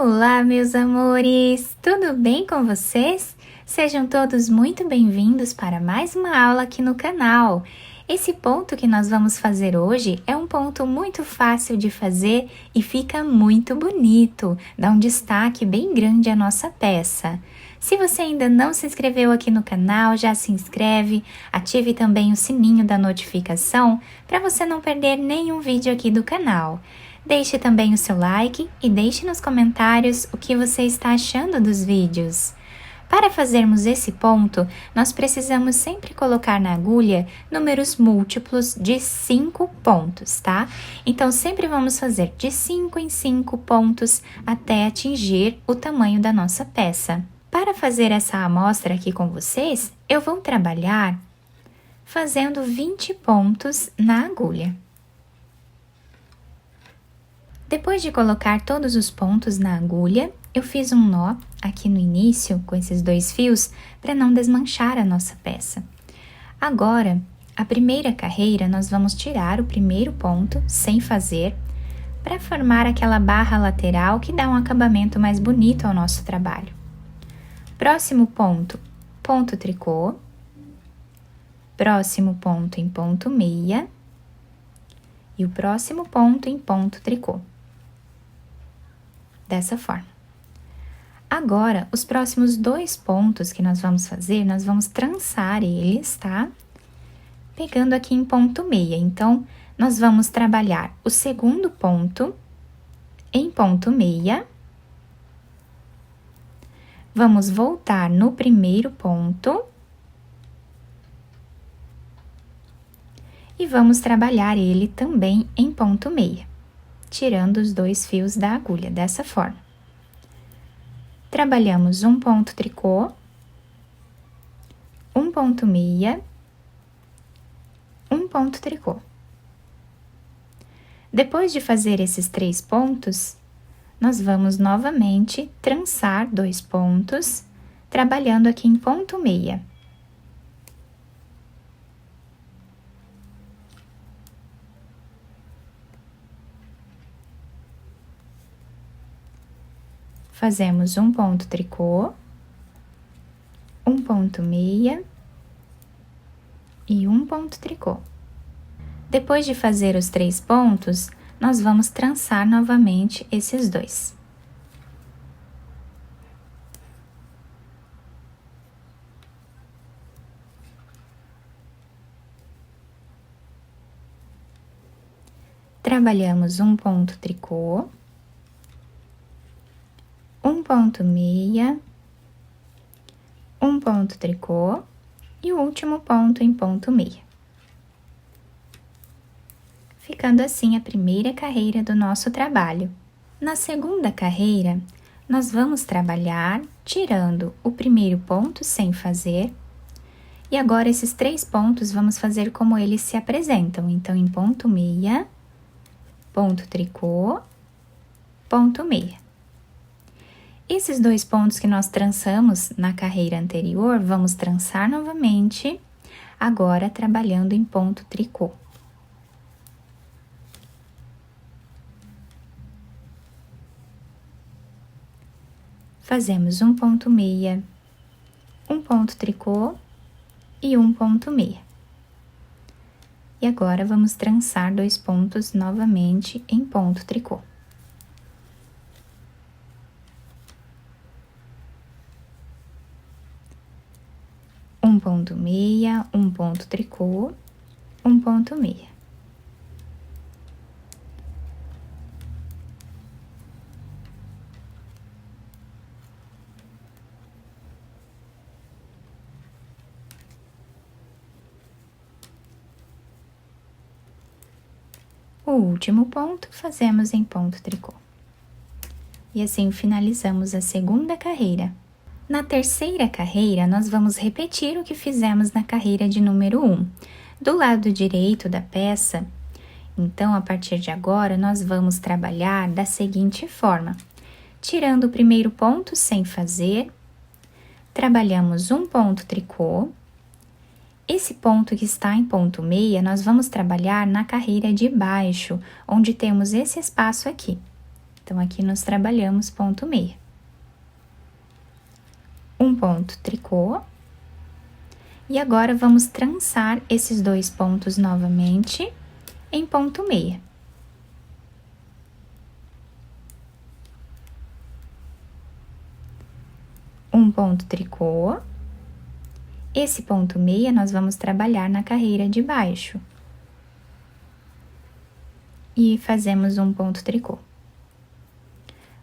Olá, meus amores! Tudo bem com vocês? Sejam todos muito bem-vindos para mais uma aula aqui no canal. Esse ponto que nós vamos fazer hoje é um ponto muito fácil de fazer e fica muito bonito, dá um destaque bem grande à nossa peça. Se você ainda não se inscreveu aqui no canal, já se inscreve, ative também o sininho da notificação para você não perder nenhum vídeo aqui do canal. Deixe também o seu like e deixe nos comentários o que você está achando dos vídeos. Para fazermos esse ponto, nós precisamos sempre colocar na agulha números múltiplos de 5 pontos, tá? Então, sempre vamos fazer de 5 em 5 pontos até atingir o tamanho da nossa peça. Para fazer essa amostra aqui com vocês, eu vou trabalhar fazendo 20 pontos na agulha. Depois de colocar todos os pontos na agulha, eu fiz um nó aqui no início com esses dois fios para não desmanchar a nossa peça. Agora, a primeira carreira, nós vamos tirar o primeiro ponto sem fazer para formar aquela barra lateral que dá um acabamento mais bonito ao nosso trabalho. Próximo ponto, ponto tricô. Próximo ponto em ponto meia. E o próximo ponto em ponto tricô. Dessa forma. Agora, os próximos dois pontos que nós vamos fazer, nós vamos trançar eles, tá? Pegando aqui em ponto meia. Então, nós vamos trabalhar o segundo ponto em ponto meia. Vamos voltar no primeiro ponto. E vamos trabalhar ele também em ponto meia, tirando os dois fios da agulha, dessa forma. Trabalhamos um ponto tricô, um ponto meia, um ponto tricô. Depois de fazer esses 3 pontos, nós vamos novamente trançar 2 pontos, trabalhando aqui em ponto meia. Fazemos um ponto tricô, um ponto meia e um ponto tricô. Depois de fazer os 3 pontos, nós vamos trançar novamente esses 2. Trabalhamos um ponto tricô, um ponto meia, um ponto tricô e o último ponto em ponto meia. Ficando assim a primeira carreira do nosso trabalho. Na segunda carreira, nós vamos trabalhar tirando o primeiro ponto sem fazer. E agora, esses 3 pontos, vamos fazer como eles se apresentam. Então, em ponto meia, ponto tricô, ponto meia. Esses 2 pontos que nós trançamos na carreira anterior, vamos trançar novamente, agora trabalhando em ponto tricô. Fazemos um ponto meia, um ponto tricô e um ponto meia. E agora, vamos trançar 2 pontos novamente em ponto tricô. Um ponto meia, um ponto tricô, um ponto meia. O último ponto fazemos em ponto tricô. E assim finalizamos a segunda carreira. Na terceira carreira, nós vamos repetir o que fizemos na carreira de número 1. Do lado direito da peça, então, a partir de agora, nós vamos trabalhar da seguinte forma. Tirando o primeiro ponto sem fazer, trabalhamos um ponto tricô. Esse ponto que está em ponto meia, nós vamos trabalhar na carreira de baixo, onde temos esse espaço aqui. Então, aqui nós trabalhamos ponto meia. Um ponto tricô. E agora, vamos trançar esses 2 pontos novamente em ponto meia. Um ponto tricô. Esse ponto meia, nós vamos trabalhar na carreira de baixo. E fazemos um ponto tricô.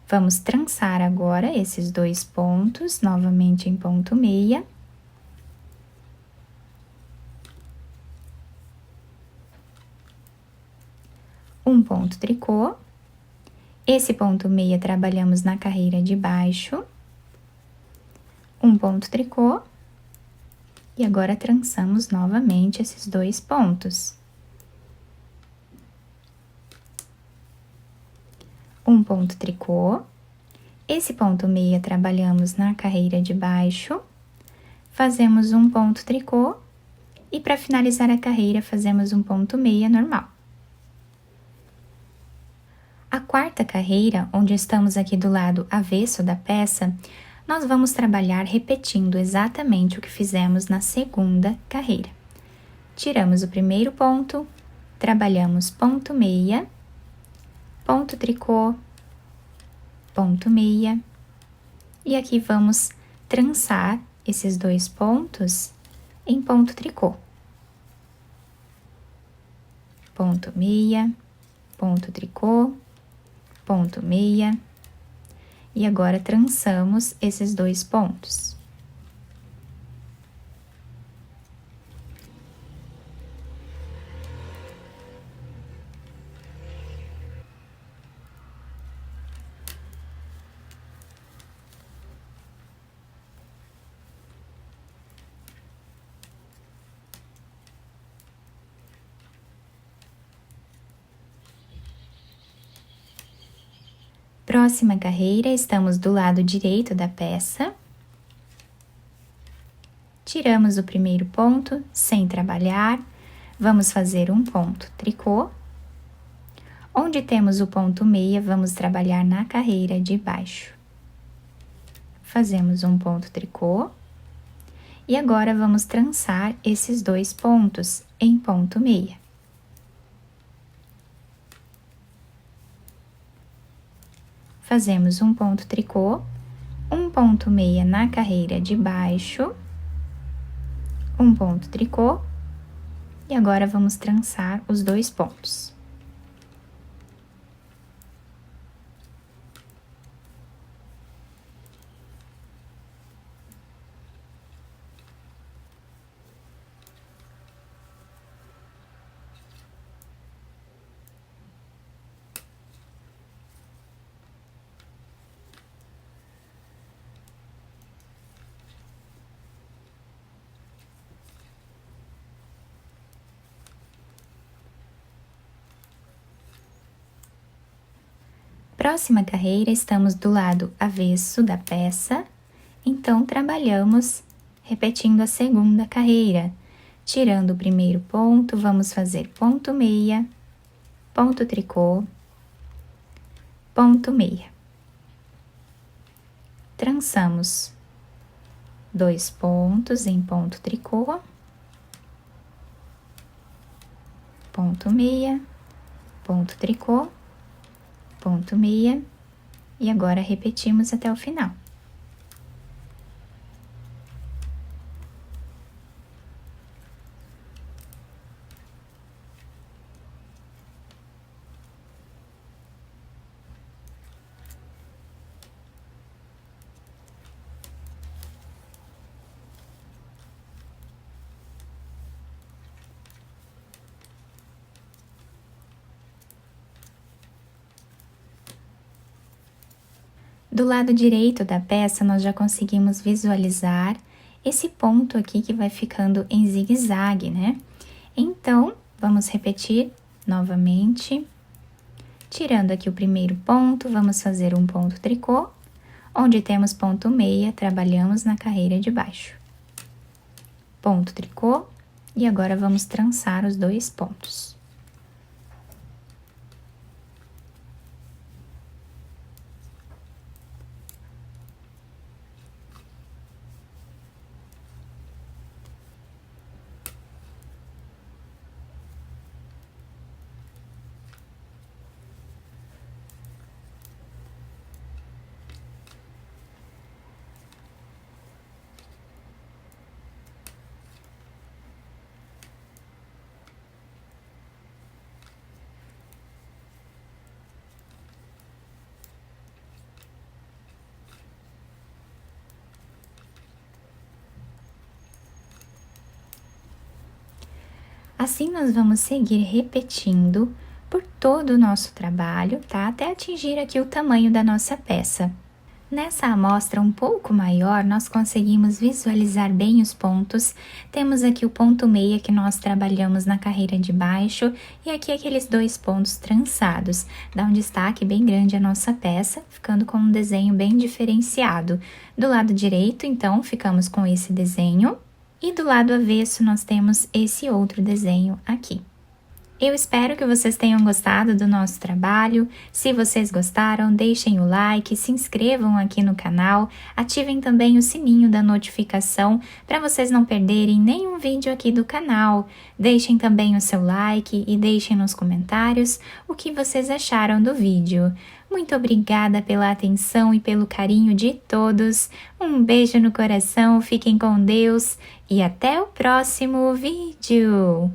Vamos trançar agora esses 2 pontos, novamente em ponto meia. Um ponto tricô. Esse ponto meia trabalhamos na carreira de baixo. Um ponto tricô. E agora, trançamos novamente esses 2 pontos. Um ponto tricô. Esse ponto meia trabalhamos na carreira de baixo. Fazemos um ponto tricô. E para finalizar a carreira, fazemos um ponto meia normal. A quarta carreira, onde estamos aqui do lado avesso da peça, nós vamos trabalhar repetindo exatamente o que fizemos na segunda carreira. Tiramos o primeiro ponto, trabalhamos ponto meia, ponto tricô, ponto meia, e aqui vamos trançar esses 2 pontos em ponto tricô. Ponto meia, ponto tricô, ponto meia, e agora trançamos esses 2 pontos. Próxima carreira, estamos do lado direito da peça. Tiramos o primeiro ponto, sem trabalhar, vamos fazer um ponto tricô. Onde temos o ponto meia, vamos trabalhar na carreira de baixo. Fazemos um ponto tricô. E agora, vamos trançar esses 2 pontos em ponto meia. Fazemos um ponto tricô, um ponto meia na carreira de baixo, um ponto tricô, e agora vamos trançar os 2 pontos. Próxima carreira, estamos do lado avesso da peça, então trabalhamos repetindo a segunda carreira. Tirando o primeiro ponto, vamos fazer ponto meia, ponto tricô, ponto meia. Trançamos 2 pontos em ponto tricô, ponto meia, ponto tricô, ponto meia, e agora repetimos até o final. Do lado direito da peça, nós já conseguimos visualizar esse ponto aqui que vai ficando em zigue-zague, né? Então, vamos repetir novamente. Tirando aqui o primeiro ponto, vamos fazer um ponto tricô. Onde temos ponto meia, trabalhamos na carreira de baixo. Ponto tricô, e agora vamos trançar os 2 pontos. Assim nós vamos seguir repetindo por todo o nosso trabalho, tá? Até atingir aqui o tamanho da nossa peça. Nessa amostra um pouco maior, nós conseguimos visualizar bem os pontos. Temos aqui o ponto meia que nós trabalhamos na carreira de baixo e aqui aqueles 2 pontos trançados. Dá um destaque bem grande à nossa peça, ficando com um desenho bem diferenciado. Do lado direito, então, ficamos com esse desenho e do lado avesso nós temos esse outro desenho aqui. Eu espero que vocês tenham gostado do nosso trabalho. Se vocês gostaram, deixem o like, se inscrevam aqui no canal, ativem também o sininho da notificação para vocês não perderem nenhum vídeo aqui do canal. Deixem também o seu like e deixem nos comentários o que vocês acharam do vídeo. Muito obrigada pela atenção e pelo carinho de todos. Um beijo no coração, fiquem com Deus e até o próximo vídeo!